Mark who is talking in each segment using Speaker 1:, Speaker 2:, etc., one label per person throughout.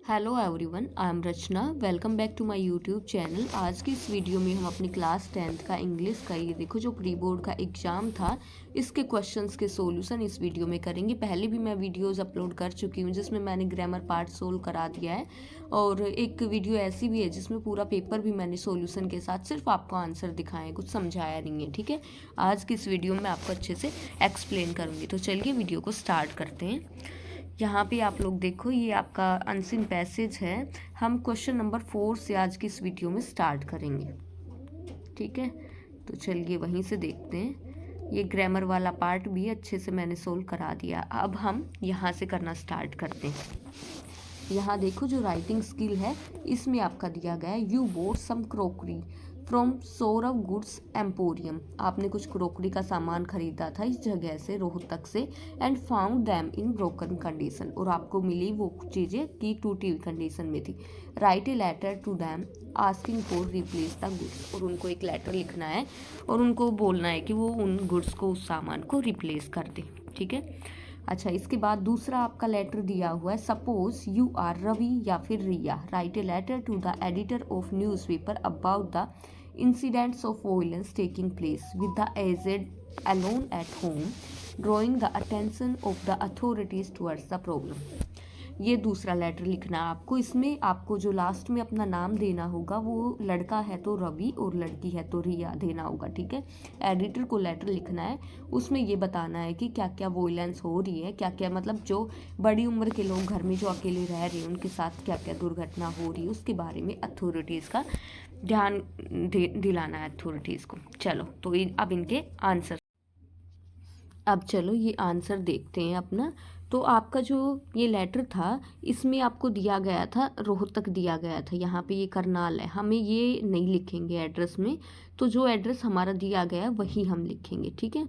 Speaker 1: Hello everyone, I am Rachna. Welcome back to my YouTube channel. आज की इस video में हम अपनी क्लास 10th का इंग्लिश का ये देखो जो प्री बोर्ड का एग्ज़ाम था इसके क्वेश्चंस के सॉल्यूशन इस वीडियो में करेंगे। पहले भी मैं वीडियोस अपलोड कर चुकी हूँ जिसमें मैंने ग्रामर पार्ट सोल्व करा दिया है, और एक वीडियो ऐसी भी है जिसमें पूरा पेपर भी मैंने सॉल्यूशन के साथ सिर्फ आपको आंसर दिखाए, कुछ समझाया नहीं है। ठीक है, आज की इस वीडियो में आपको अच्छे से एक्सप्लेन करूँगी। तो चलिए वीडियो को स्टार्ट करते हैं। यहाँ पे आप लोग देखो, ये आपका अनसीन पैसेज है। हम क्वेश्चन नंबर 4 से आज की इस वीडियो में स्टार्ट करेंगे। ठीक है, तो चलिए वहीं से देखते हैं। ये ग्रामर वाला पार्ट भी अच्छे से मैंने सोल्व करा दिया। अब हम यहाँ से करना स्टार्ट करते हैं। यहाँ देखो जो राइटिंग स्किल है इसमें आपका दिया गया है, you bought some crockery from Saurav goods emporium. आपने कुछ क्रोकरी का सामान खरीदा था इस जगह से, रोहतक से, and found them in broken condition, और आपको मिली वो चीज़ें की टूटी हुई कंडीशन में थी। Write a letter to them asking for replace the goods, और उनको एक लेटर लिखना है और उनको बोलना है कि वो उन गुड्स को, उस सामान को रिप्लेस कर दे। ठीक है, अच्छा, इसके बाद दूसरा आपका लेटर दिया हुआ है, सपोज यू आर रवि या फिर Riya, write a letter to the editor of newspaper about the incidents of violence taking place with the aged alone at home, drawing the attention of the authorities towards the problem। ये दूसरा letter लिखना है आपको। इसमें आपको जो last में अपना नाम देना होगा, वो लड़का है तो रवि और लड़की है तो रिया देना होगा। ठीक है, एडिटर को लेटर लिखना है, उसमें ये बताना है कि क्या क्या वोलेंस हो रही है, क्या क्या मतलब जो बड़ी उम्र के लोग घर में जो अकेले रह रहे हैं उनके साथ क्या क्या दुर्घटना हो रही है, उसके बारे में अथॉरिटीज़ का ध्यान दिलाना है अथॉरिटीज़ को। चलो, तो अब इनके आंसर, अब चलो ये आंसर देखते हैं अपना। तो आपका जो ये लेटर था इसमें आपको दिया गया था, रोहतक दिया गया था, यहाँ पे ये करनाल है, हमें ये नहीं लिखेंगे एड्रेस में, तो जो एड्रेस हमारा दिया गया वही हम लिखेंगे। ठीक है,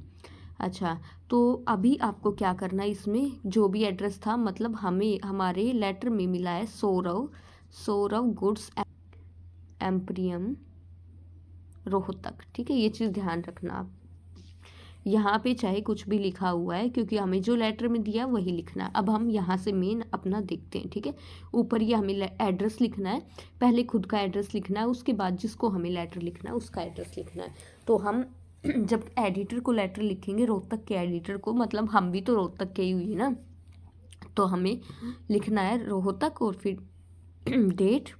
Speaker 1: अच्छा, तो अभी आपको क्या करना है, इसमें जो भी एड्रेस था, मतलब हमें हमारे लेटर में मिला है सौरव गुड्स एम्प्रियम रोहतक। ठीक है, ये चीज़ ध्यान रखना आप। यहाँ पे चाहे कुछ भी लिखा हुआ है क्योंकि हमें जो लेटर में दिया वही लिखना है। अब हम यहाँ से मेन अपना देखते हैं। ठीक है, ऊपर ये हमें एड्रेस लिखना है, पहले खुद का एड्रेस लिखना है, उसके बाद जिसको हमें लेटर लिखना है उसका एड्रेस लिखना है। तो हम जब एडिटर को लेटर लिखेंगे, रोहतक के एडिटर को, मतलब हम भी तो रोहतक के ही हुई ना, तो हमें लिखना है रोहतक और फिर डेट,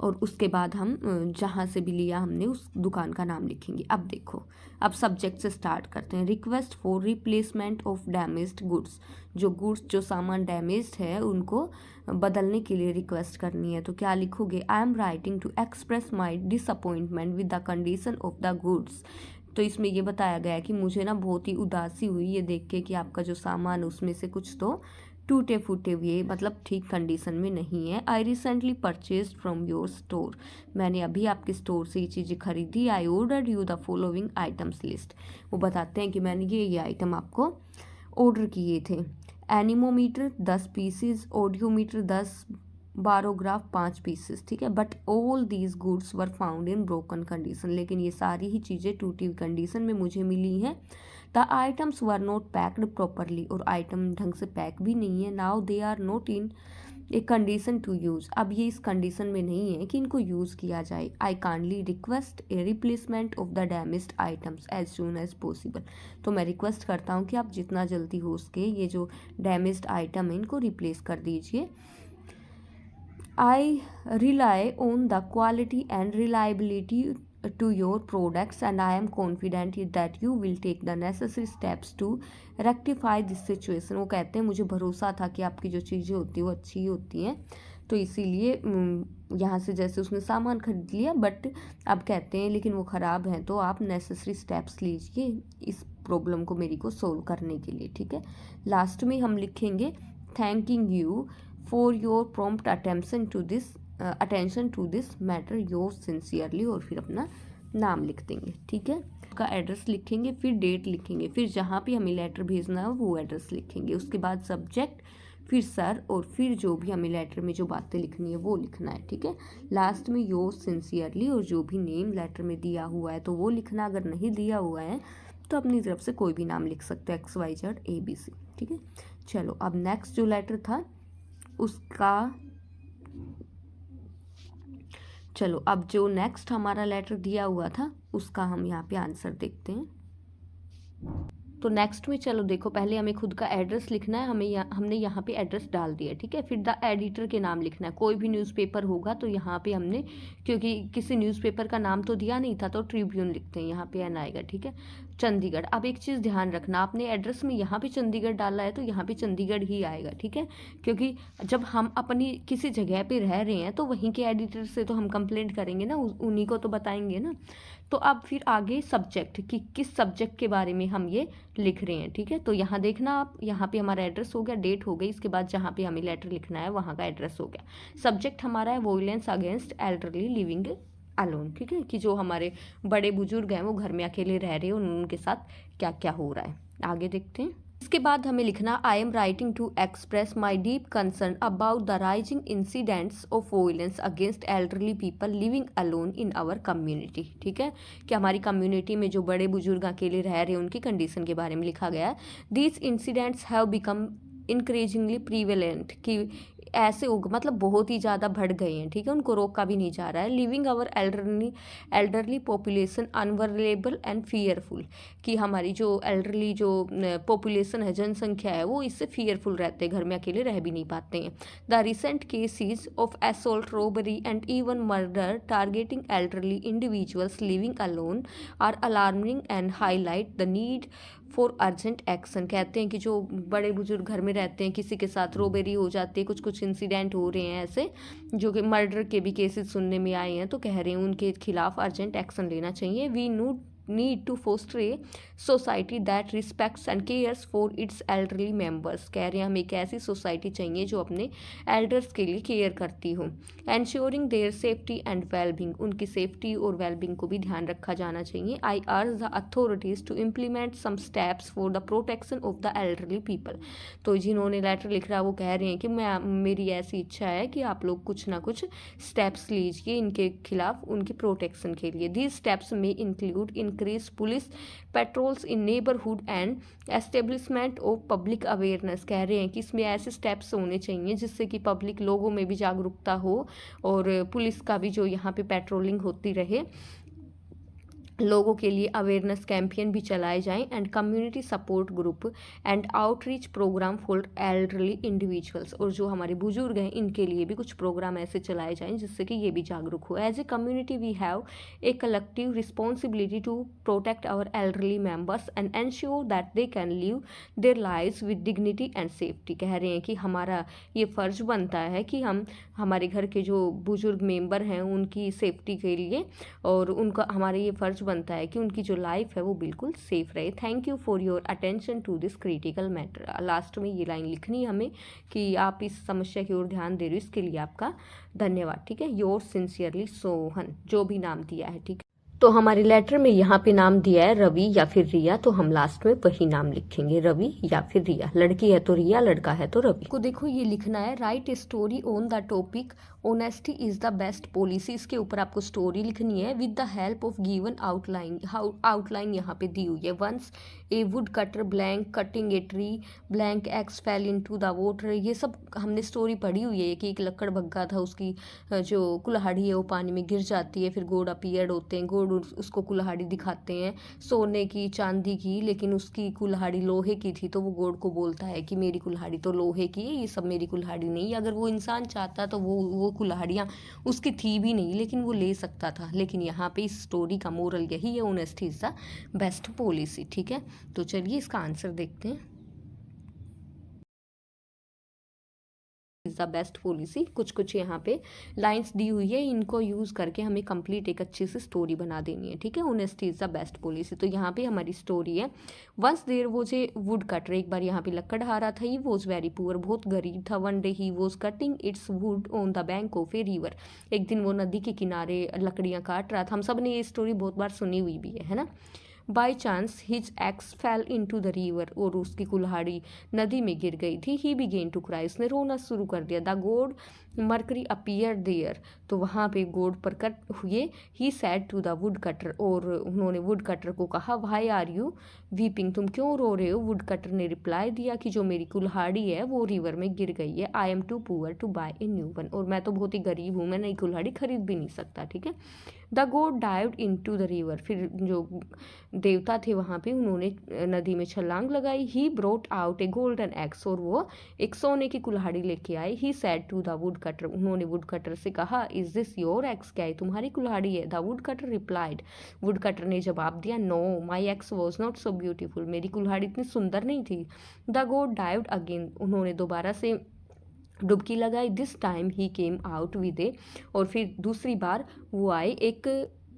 Speaker 1: और उसके बाद हम जहाँ से भी लिया हमने उस दुकान का नाम लिखेंगे। अब देखो, अब सब्जेक्ट से स्टार्ट करते हैं। Request for replacement of damaged goods, जो गुड्स, जो सामान डैमेज्ड है उनको बदलने के लिए रिक्वेस्ट करनी है। तो क्या लिखोगे, I am writing to express my disappointment with the condition of the goods. तो इसमें ये बताया गया है कि मुझे ना बहुत ही उदासी हुई ये देख के कि आपका जो सामान उसमें से कुछ तो टूटे फूटे हुए, मतलब ठीक कंडीशन में नहीं है। I recently purchase from your store, मैंने अभी आपके स्टोर से ये चीज़ें खरीदी। I order you the following items list, वो बताते हैं कि मैंने ये आइटम आपको ऑर्डर किए थे। Anemometer 10 pieces, audiometer 10, बारोग्राफ 5 pieces. ठीक है, but all these goods were found in broken condition, लेकिन ये सारी ही चीज़ें टूटी हुई कंडीशन में मुझे मिली हैं। The items were not packed properly, और आइटम ढंग से पैक भी नहीं है। Now they are not in a condition to use, अब ये इस कंडीशन में नहीं है कि इनको यूज़ किया जाए। I kindly request a replacement of the damaged items as soon as possible, तो मैं रिक्वेस्ट करता हूँ कि आप जितना जल्दी हो सके ये जो डैमेज्ड आइटम है इनको रिप्लेस कर दीजिए। I rely on the quality and reliability to your products, and I am confident that you will take the necessary steps to rectify this situation। वो कहते हैं मुझे भरोसा था कि आपकी जो चीज़ें होती हैं वो अच्छी होती हैं, तो इसीलिए यहाँ से जैसे उसने सामान खरीद लिया, बट अब कहते हैं लेकिन वो ख़राब हैं, तो आप नेसेसरी स्टेप्स लीजिए इस प्रॉब्लम को मेरी को सोल्व करने के लिए। ठीक है, लास्ट में हम लिखेंगे thanking you for your prompt attention to this matter, your sincerely, और फिर अपना नाम लिख देंगे। ठीक है, का एड्रेस लिखेंगे, फिर डेट लिखेंगे, फिर जहाँ पे हमें लेटर भेजना है वो एड्रेस लिखेंगे, उसके बाद सब्जेक्ट, फिर सर, और फिर जो भी हमें लेटर में जो बातें लिखनी है वो लिखना है। ठीक है, लास्ट में योर सिंसियरली, और जो भी नेम लेटर में दिया हुआ है तो वो लिखना, अगर नहीं दिया हुआ है तो अपनी तरफ से कोई भी नाम लिख सकते हैं, XYZ ABC। ठीक है, चलो अब नेक्स्ट जो लेटर था उसका। चलो अब जो नेक्स्ट हमारा लेटर दिया हुआ था उसका हम यहाँ पे आंसर देखते हैं। तो नेक्स्ट में चलो देखो, पहले हमें खुद का एड्रेस लिखना है। हमने यहाँ पे एड्रेस डाल दिया, ठीक है। फिर द एडिटर के नाम लिखना है। कोई भी न्यूज़पेपर होगा तो यहाँ पे हमने, क्योंकि किसी न्यूज़पेपर का नाम तो दिया नहीं था तो ट्रिब्यून लिखते हैं, यहाँ पे एन आएगा, ठीक है। चंडीगढ़। अब एक चीज़ ध्यान रखना, आपने एड्रेस में यहाँ पे चंडीगढ़ डाला है तो यहाँ पे चंडीगढ़ ही आएगा, ठीक है। क्योंकि जब हम अपनी किसी जगह पे रह रहे हैं तो वहीं के एडिटर से तो हम कंप्लेंट करेंगे ना, उन्हीं को तो बताएंगे ना। तो अब फिर आगे सब्जेक्ट, कि किस सब्जेक्ट के बारे में हम ये लिख रहे हैं, ठीक है। तो यहाँ देखना आप, यहाँ पे हमारा एड्रेस हो गया, डेट हो गई, इसके बाद जहाँ पे हमें लेटर लिखना है वहाँ का एड्रेस हो गया। सब्जेक्ट हमारा है violence against elderly living alone, ठीक है, कि जो हमारे बड़े बुजुर्ग हैं वो घर में अकेले रह रहे हैं, उनके साथ क्या क्या हो रहा है। आगे देखते हैं। इसके बाद हमें लिखना, I am writing to express my deep concern about the rising incidents of violence against elderly people living alone in our community, ठीक है, कि हमारी कम्युनिटी में जो बड़े बुजुर्ग अकेले रह रहे हैं उनकी कंडीशन के बारे में लिखा गया है। These incidents have become increasingly prevalent, कि ऐसे हो मतलब बहुत ही ज़्यादा बढ़ गए हैं, ठीक है, उनको रोका भी नहीं जा रहा है। Living our elderly population vulnerable and fearful, कि हमारी जो एल्डरली जो पॉपुलेशन है, जनसंख्या है, वो इससे फियरफुल रहते हैं, घर में अकेले रह भी नहीं पाते हैं। The recent cases of assault, robbery and even murder targeting elderly individuals living alone are alarming and highlight the need for urgent action. कहते हैं कि जो बड़े बुजुर्ग घर में रहते हैं, किसी के साथ रोबेरी हो जाती है, कुछ कुछ इंसिडेंट हो रहे हैं ऐसे, जो कि मर्डर के भी केसेस सुनने में आए हैं, तो कह रहे हैं उनके खिलाफ अर्जेंट एक्शन लेना चाहिए। We need to foster a society that respects and cares for its elderly members. कह रहे हैं हमें एक ऐसी सोसाइटी चाहिए जो अपने एल्डर्स के लिए केयर करती हो। Ensuring their safety and wellbeing, उनकी सेफ्टी और वेलबींग को भी ध्यान रखा जाना चाहिए। I urge the authorities to implement some steps for the protection of the elderly people. तो जिन्होंने लेटर लिख रहा है वो कह रहे हैं कि मेरी ऐसी इच्छा है कि आप लोग कुछ ना कुछ स्टेप्स लीजिए इनके खिलाफ, उनकी प्रोटेक्शन के लिए। दीज स्टेप्स में include increase police patrols in neighbourhood and establishment of public awareness. कह रहे हैं कि इसमें ऐसे स्टेप्स होने चाहिए जिससे कि पब्लिक लोगों में भी जागरूकता हो और पुलिस का भी जो यहाँ पे पेट्रोलिंग होती रहे, लोगों के लिए अवेयरनेस कैंपेन भी चलाए जाएं। And community support group and outreach program for elderly individuals, और जो हमारे बुजुर्ग हैं इनके लिए भी कुछ प्रोग्राम ऐसे चलाए जाएं जिससे कि ये भी जागरूक हो। As a community we have a collective responsibility to protect our elderly members and ensure that they can live their lives with dignity and safety. कह रहे हैं कि हमारा ये फ़र्ज बनता है कि हम हमारे घर के जो बुजुर्ग मेंबर हैं उनकी सेफ्टी के लिए, और उनका हमारे ये फ़र्ज बनता है कि उनकी जो लाइफ है वो बिल्कुल सेफ रहे। Thank you for your attention to this critical matter. Last में ये लाइन लिखनी है हमें कि आप इस समस्या की ओर ध्यान दे रहे हो, इसके लिए आपका धन्यवाद, ठीक है। योर सिंसियरली सोहन, जो भी नाम दिया है, ठीक है। तो हमारे लेटर में यहाँ पे नाम दिया है रवि या फिर रिया, तो हम लास्ट में वही नाम लिखेंगे, रवि या फिर रिया। लड़की है तो रिया, लड़का है तो रवि। को देखो ये लिखना है, write a story on the topic honesty is the best policy. इसके ऊपर आपको स्टोरी लिखनी है with the help of given outline. Outline यहाँ पे दी हुई है। Once a wood cutter blank cutting a tree blank axe fell into the water. ये सब हमने स्टोरी पढ़ी हुई है कि एक लकड़ भग्गा था, उसकी जो कुल्हाड़ी है वो पानी में गिर जाती है, फिर गोड अपीयर्ड होते हैं, गोड उसको कुल्हाड़ी दिखाते हैं सोने की चांदी की, लेकिन उसकी कुल्हाड़ी लोहे की थी, तो वो गोड को बोलता है कि मेरी कुल्हाड़ी तो लोहे की है, ये सब मेरी कुल्हाड़ी नहीं। अगर वो इंसान चाहता तो वो कुल्हाड़ियाँ उसकी थी भी नहीं, लेकिन वो ले सकता था। लेकिन यहाँ पे इस स्टोरी का मोरल यही है, honesty is the best policy, ठीक है। तो चलिए इसका आंसर देखते हैं। इज द बेस्ट पॉलिसी, कुछ कुछ यहाँ पे लाइंस दी हुई है, इनको यूज़ करके हमें कंप्लीट एक अच्छी सी स्टोरी बना देनी है, ठीक है। Honesty is the best policy. तो यहाँ पे हमारी स्टोरी है, once there was a wood cutter. एक बार यहाँ पे लकड़ आ रहा था, ही वॉज वेरी पुअर, बहुत गरीब था। One day he was cutting it's would on the bank of a river. एक दिन वो नदी के किनारे लकड़ियाँ काट रहा था। हम सब ने ये स्टोरी बहुत बार सुनी हुई भी है ना। By chance his ex fell into the river, और उसकी कुल्हाड़ी नदी में गिर गई थी। ही बिगेन टू क्राई, उसने रोना शुरू कर दिया। The god Mercury appear there, तो वहाँ पे गॉड प्रकट हुए। He said to the woodcutter, और उन्होंने वुड कटर को कहा व्हाई आर यू वीपिंग, तुम क्यों रो रहे हो। वुड कटर ने रिप्लाई दिया कि जो मेरी कुल्हाड़ी है वो रिवर में गिर गई है। I am too poor to buy a new one, और मैं तो बहुत ही गरीब हूँ, मैं नई कुल्हाड़ी खरीद भी नहीं सकता। ठीक है। The God dived into the river, फिर जो देवता थे वहाँ पे उन्होंने नदी में छलांग लगाई। He brought out a golden axe, और वो एक सोने की कुल्हाड़ी लेके आए। He said to the woodcutter, उन्होंने वुड कटर से कहा इज दिस योर एक्स, क्या है तुम्हारी कुल्हाड़ी है। The wood cutter replied, would cutter ने जवाब दिया know my x was not so beautiful, मेरी कुल्हाड़ी इतनी सुंदर नहीं थी। द गॉड डाइव्ड अगेन, उन्होंने दोबारा से डुबकी लगाई। दिस टाइम ही केम आउट विद ए, और फिर दूसरी बार वो आए एक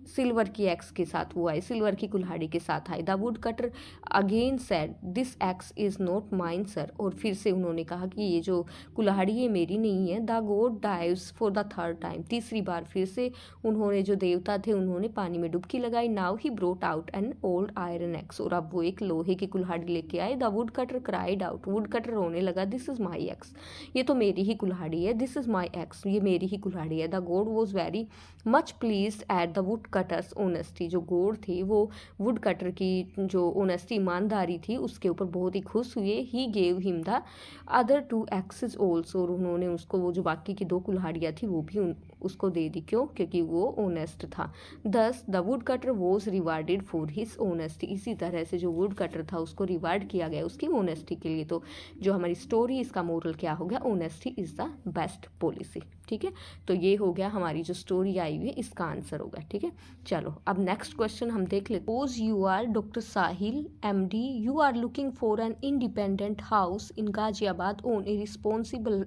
Speaker 1: सिल्वर की एक्स के साथ, वो आए सिल्वर की कुल्हाड़ी के साथ आए। The wood cutter again said this x is not mine sir, और फिर से उन्होंने कहा कि ये जो कुल्हाड़ी है मेरी नहीं है। The God dives for the third time, तीसरी बार फिर से उन्होंने जो देवता थे उन्होंने पानी में डुबकी लगाई। Now he brought out an old iron x, और अब वो एक लोहे की कुल्हाड़ी लेके आए। The wood cutter cried out, would cutter रोने लगा दिस इज़ माई एक्स, ये तो मेरी ही कुल्हाड़ी है। दिस इज़ माई एक्स, ये मेरी ही कुल्हाड़ी है। The God was very much pleased at the wood cutters honesty, जो गॉड थे वो वुड कटर की जो ऑनेस्टी ईमानदारी थी उसके ऊपर बहुत ही खुश हुए। He gave him the other two axes also, और उन्होंने उसको वो जो बाकी की दो कुल्हाड़ियाँ थी वो भी उसको दे दी। क्यों? क्योंकि वो ऑनेस्ट था। दस the wood cutter was rewarded for his honesty, इसी तरह से जो वुड कटर था उसको रिवार्ड किया गया उसकी ऑनेस्टी के लिए। तो जो हमारी स्टोरी इसका मोरल क्या हो गया, honesty is the best policy. ठीक है, तो ये हो गया हमारी जो स्टोरी आई हुई है इसका आंसर होगा। ठीक है, चलो अब नेक्स्ट क्वेश्चन हम देख लेते। Suppose you are doctor Sahil MD, you are looking for an independent house in Ghaziabad on a responsible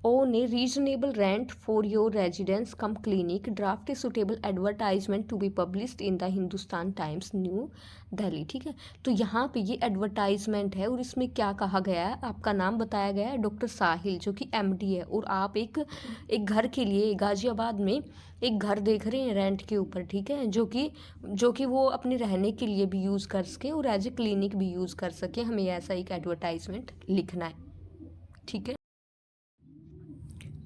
Speaker 1: on a reasonable rent for your residence cum clinic, draft a suitable advertisement to be published in the Hindustan Times New Delhi। ठीक है, तो यहाँ पे ये advertisement है और इसमें क्या कहा गया है, आपका नाम बताया गया है डॉक्टर साहिल जो कि MD है, और आप एक घर के लिए गाजियाबाद में एक घर देख रहे हैं रेंट के ऊपर। ठीक है, जो कि वो अपने रहने के लिए भी यूज़ कर सके और एज ए क्लिनिक भी यूज़ कर सके, हमें ऐसा एक एडवर्टाइजमेंट लिखना है। ठीक है,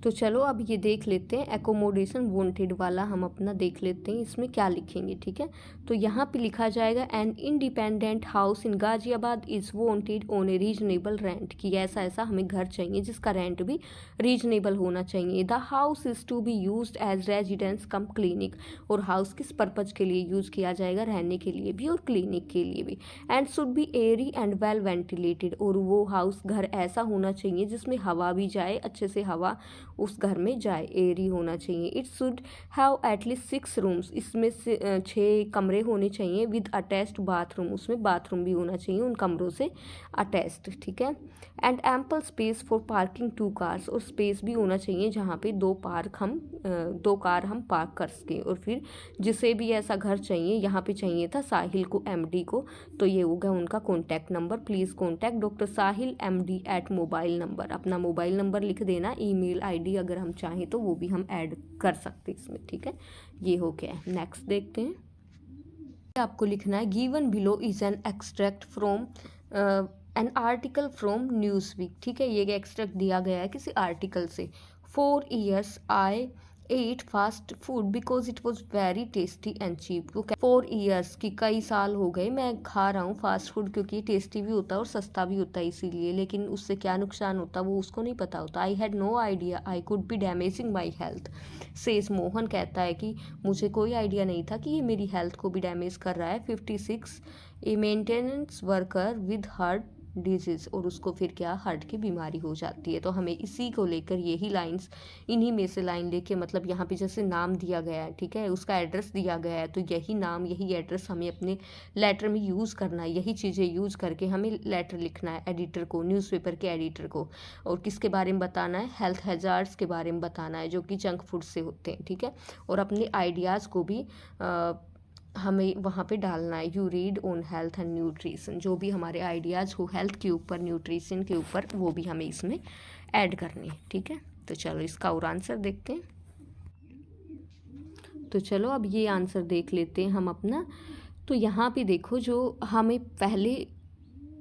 Speaker 1: तो चलो अब ये देख लेते हैं एकोमोडेशन वांटेड वाला, हम अपना देख लेते हैं इसमें क्या लिखेंगे। ठीक है, तो यहाँ पे लिखा जाएगा N independent house in Ghaziabad is wanted on A reasonable rent, कि ऐसा ऐसा हमें घर चाहिए जिसका रेंट भी रीजनेबल होना चाहिए। The house is to be used as residence cum clinic, और हाउस किस पर्पज़ के लिए यूज़ किया जाएगा, रहने के लिए भी और क्लिनिक के लिए भी। And should be Airy and well ventilated, और वो हाउस घर ऐसा होना चाहिए जिसमें हवा भी जाए, अच्छे से हवा उस घर में जाए, एयरी होना चाहिए। It should have at least 6 rooms, इसमें से 6 कमरे होने चाहिए विद अटैच्ड बाथरूम, उसमें बाथरूम भी होना चाहिए उन कमरों से अटैच्ड। ठीक है, and ample space for parking 2 cars, और स्पेस भी होना चाहिए जहाँ पे 2 कार हम पार्क कर सकें। और फिर जिसे भी ऐसा घर चाहिए, यहाँ पे चाहिए था साहिल को MD को, तो ये होगा उनका contact number. Please contact doctor Sahil MD at mobile number, अपना मोबाइल नंबर लिख देना, ईमेल ID अगर हम चाहें तो वो भी हम ऐड कर सकते हैं इसमें। ठीक है, ये हो गया। नेक्स्ट देखते हैं, आपको लिखना है given below is an extract from an article from Newsweek. ठीक है, ये एक्सट्रैक्ट दिया गया है किसी आर्टिकल से। 4 years I ate fast food because it was very tasty and cheap. 4 years की कई साल हो गए मैं खा रहा हूँ फास्ट फूड, क्योंकि टेस्टी भी होता है और सस्ता भी होता है इसीलिए, लेकिन उससे क्या नुकसान होता है वो उसको नहीं पता होता। I had no idea I could be damaging my health, says Mohan कहता है कि मुझे कोई आइडिया नहीं था कि ये मेरी हेल्थ को भी डैमेज कर रहा है। 56 a maintenance worker with heart disease, और उसको फिर क्या हार्ट की बीमारी हो जाती है। तो हमें इसी को लेकर यही लाइंस, इन्हीं में से लाइन लेके, मतलब यहाँ पे जैसे नाम दिया गया है, ठीक है, उसका एड्रेस दिया गया है, तो यही नाम यही एड्रेस हमें अपने लेटर में यूज़ करना है, यही चीज़ें यूज़ करके हमें लेटर लिखना है एडिटर को, न्यूज़पेपर के एडिटर को। और किसके बारे में बताना है, हेल्थ हैजार्ड्स के बारे में बताना है जो कि जंक फूड से होते हैं। ठीक है, और अपने आइडियाज़ को भी हमें वहाँ पे डालना है। You read on health and nutrition, जो भी हमारे आइडियाज़ हो हेल्थ के ऊपर, न्यूट्रिशन के ऊपर, वो भी हमें इसमें ऐड करनी है। ठीक है, तो चलो इसका और आंसर देखते हैं। तो चलो अब ये आंसर देख लेते हैं हम अपना। तो यहाँ पे देखो, जो हमें पहले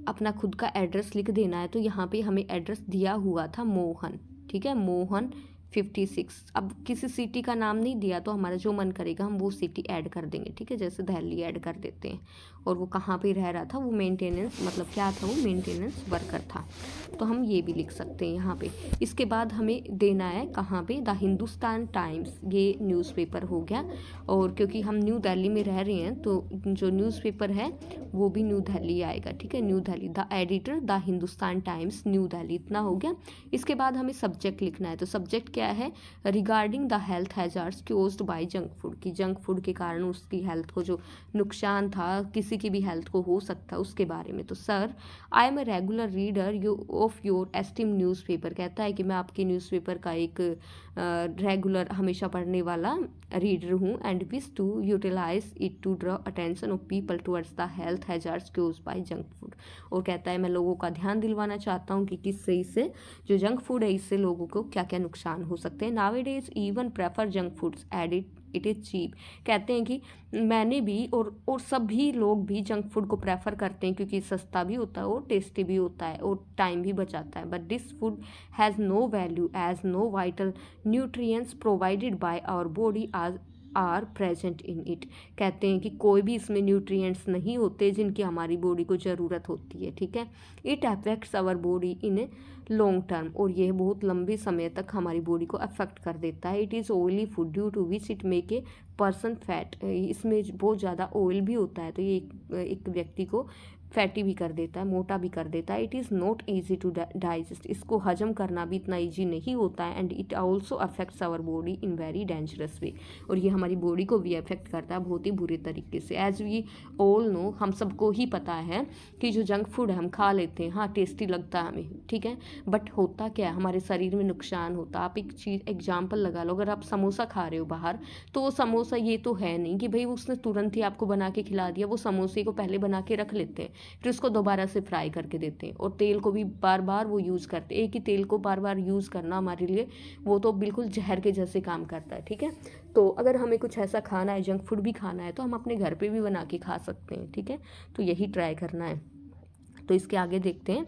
Speaker 1: अपना खुद का एड्रेस लिख देना है, तो यहाँ पे हमें एड्रेस दिया हुआ था मोहन, ठीक है, मोहन 56। अब किसी सिटी का नाम नहीं दिया, तो हमारा जो मन करेगा हम वो सिटी ऐड कर देंगे, ठीक है, जैसे दिल्ली ऐड कर देते हैं। और वो कहाँ पे रह रहा था, वो मेंटेनेंस, मतलब क्या था, वो मेंटेनेंस वर्कर था, तो हम ये भी लिख सकते हैं यहाँ पे। इसके बाद हमें देना है कहाँ पे, द हिंदुस्तान टाइम्स, ये न्यूज़पेपर हो गया। और क्योंकि हम न्यू दिल्ली में रह रहे हैं, तो जो न्यूज़पेपर है वो भी न्यू दिल्ली आएगा, ठीक है, new Delhi, the editor the Hindustan times new Delhi, इतना हो गया। इसके बाद हमें सब्जेक्ट लिखना है, तो सब्जेक्ट क्या है, regarding the health hazards caused by junk food, की जंक फूड के कारण उसकी हेल्थ को जो नुकसान था, किसी की भी हेल्थ को हो सकता है, उसके बारे में। तो sir, I am a regular reader of your esteem newspaper, कहता है कि मैं आपके न्यूज़पेपर का एक रेगुलर, हमेशा पढ़ने वाला रीडर हूँ, and wish to utilise it to draw attention of people towards the health hazards caused by junk food. और कहता है मैं लोगों का ध्यान दिलवाना चाहता हूँ कि किससे, इससे जो जंक फूड है, इससे लोगों को क्या क्या नुकसान हो सकते हैं। Nowadays even prefer junk foods added it is cheap, कहते हैं कि मैंने भी और सभी लोग भी जंक फूड को प्रेफर करते हैं, क्योंकि सस्ता भी होता है और टेस्टी भी होता है और टाइम भी बचाता है। But this food has no value as no vital nutrients provided by our body are present in it, कहते हैं कि कोई भी इसमें न्यूट्रिएंट्स नहीं होते जिनकी हमारी बॉडी को ज़रूरत होती है, ठीक है। It affects our body in a long term, और यह बहुत लंबे समय तक हमारी बॉडी को अफेक्ट कर देता है। It is oily food due to which it make a person fat, इसमें बहुत ज़्यादा ऑयल भी होता है, तो ये एक व्यक्ति को फैटी भी कर देता है, मोटा भी कर देता है। It is not easy to digest, इसको हजम करना भी इतना ईजी नहीं होता है। And it also affects our body in very dangerous way, और ये हमारी बॉडी को भी अफेक्ट करता है बहुत ही बुरे तरीके से। एज वी ऑल नो, हम सबको ही पता है कि जो जंक फूड है हम खा लेते हैं, हाँ टेस्टी लगता है हमें, ठीक है, बट होता क्या है, हमारे शरीर में नुकसान होता है। आप एक चीज़ एग्जाम्पल लगा लो, अगर आप समोसा खा रहे हो बाहर, तो वो समोसा ये तो है नहीं कि भाई उसने तुरंत ही आपको बना के खिला दिया, वो समोसे को पहले बना के रख लेते हैं, फिर उसको दोबारा से फ्राई करके देते हैं, और तेल को भी बार बार वो यूज़ करते हैं। एक ही तेल को बार बार यूज़ करना हमारे लिए वो तो बिल्कुल जहर के जैसे काम करता है, ठीक है। तो अगर हमें कुछ ऐसा खाना है, जंक फूड भी खाना है, तो हम अपने घर पे भी बना के खा सकते हैं, ठीक है, तो यही ट्राई करना है। तो इसके आगे देखते हैं।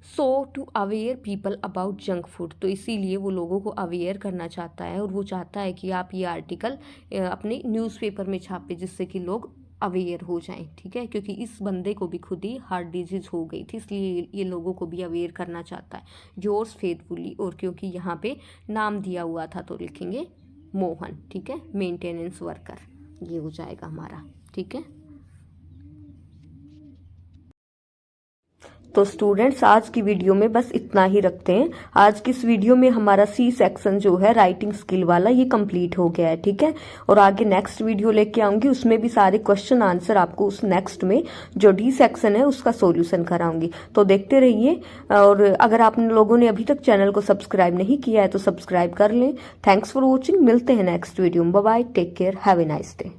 Speaker 1: So to aware people about junk food, तो इसीलिए वो लोगों को अवेयर करना चाहता है, और वो चाहता है कि आप ये आर्टिकल अपने न्यूज़पेपर में छापे, जिससे कि लोग अवेयर हो जाएं, ठीक है, क्योंकि इस बंदे को भी खुद ही हार्ट डिजीज़ हो गई थी, इसलिए ये लोगों को भी अवेयर करना चाहता है। योर्स फेथफुली, और क्योंकि यहाँ पे नाम दिया हुआ था तो लिखेंगे मोहन, ठीक है, मेंटेनेंस वर्कर, ये हो जाएगा हमारा, ठीक है। तो स्टूडेंट्स, आज की वीडियो में बस इतना ही रखते हैं। आज की इस वीडियो में हमारा सी सेक्शन जो है राइटिंग स्किल वाला, ये कंप्लीट हो गया है, ठीक है, और आगे नेक्स्ट वीडियो लेके आऊंगी, उसमें भी सारे क्वेश्चन आंसर आपको उस नेक्स्ट में जो डी सेक्शन है उसका सोल्यूशन कराऊंगी। तो देखते रहिए, और अगर आप लोगों ने अभी तक चैनल को सब्सक्राइब नहीं किया है तो सब्सक्राइब कर लें। थैंक्स फॉर वॉचिंग, मिलते हैं नेक्स्ट वीडियो में। Bye bye, take care, have a nice day.